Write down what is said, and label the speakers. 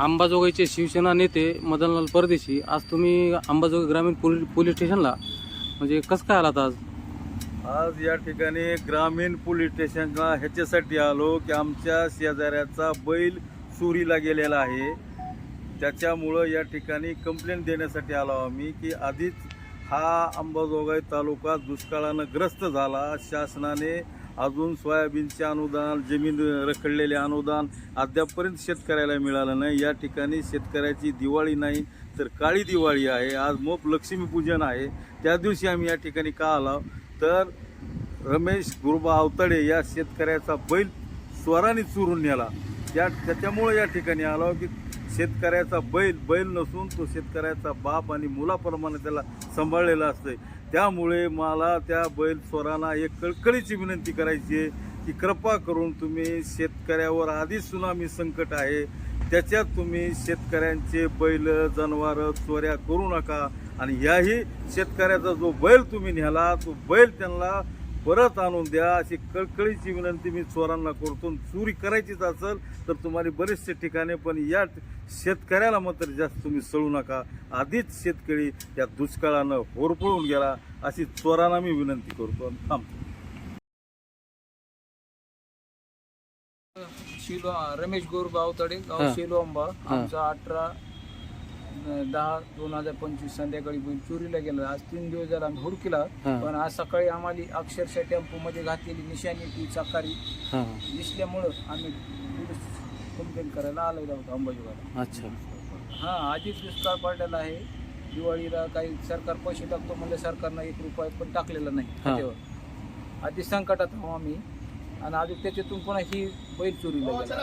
Speaker 1: अंबाजोगाईचे शिवसेना नेते मदनलाल परदेशी, आज तुम्ही अंबाजोगाई ग्रामीण पोलीस स्टेशनला म्हणजे कसं काय आलात आज?
Speaker 2: आज या ठिकाणी ग्रामीण पोलीस स्टेशनला ह्याच्यासाठी आलो की आमच्या शेजाऱ्याचा बैल चोरीला गेलेला आहे. त्याच्यामुळं या ठिकाणी कंप्लेंट देण्यासाठी आलो आम्ही की आधीच हा अंबाजोगाई तालुका दुष्काळानं ग्रस्त झाला. शासनाने अजून सोयाबीनचे अनुदान, जमीन रखडलेले अनुदान अद्यापपर्यंत शेतकऱ्याला मिळालं नाही. या ठिकाणी शेतकऱ्याची दिवाळी नाही तर काळी दिवाळी आहे. आज मोप लक्ष्मीपूजन आहे. त्या दिवशी आम्ही या ठिकाणी का आलो तर रमेश गुरुबा आवताडे या शेतकऱ्याचा बैल चोराने चोरून नेला. त्याच्यामुळे या ठिकाणी आलो की शेतकऱ्याचा बैल नसून तो शेतकऱ्याचा बाप आणि मुलाप्रमाणे त्याला सांभाळलेला असतंय. त्यामुळे मला त्या बैल चोरांना एक कळकळीची विनंती करायची आहे की कृपा करून तुम्ही शेतकऱ्यावर आधीच सुनामी संकट आहे, त्याच्यात तुम्ही शेतकऱ्यांचे बैल जनावरं चोऱ्या करू नका. आणि ह्याही शेतकऱ्याचा जो बैल तुम्ही नेला तो बैल त्यांना परत आणून द्या अशी कळकळीची विनंती मी चोरांना करतो. चोरी करायचीच असेल तर तुम्हाला बरेचसे ठिकाणे, पण या शेतकऱ्याला मात्र जास्त तुम्ही सळू नका. आधीच शेतकरी या दुष्काळानं होरपळून गेला अशी चोरांना मी विनंती करतो. थांबतो.
Speaker 3: रमेश गुरुबा आवताडे, गाव शेलोंबा. आमचा 18/10/2025 संध्याकाळी बैल चोरीला गेला. आज 3 दिवस झाला आम्ही हुडकीला, पण आज सकाळी आम्हाला अक्षरशः टेम्पोमध्ये घातलेली निशाणी ती चकारी दिसल्यामुळं आम्ही पोलीस कंप्लेंट करायला आलो आहोत अंबाजोगाईला.
Speaker 1: अच्छा.
Speaker 3: आधीच दुष्काळ पडलेला आहे. दिवाळीला काही सरकार पैसे टाकतो म्हणजे सरकारनं 1 रुपया पण टाकलेला नाही खात्यावर. आधी संकटात आहो आम्ही आणि अजून त्याच्यातून पुन्हा ही बैल चोरीला गेला.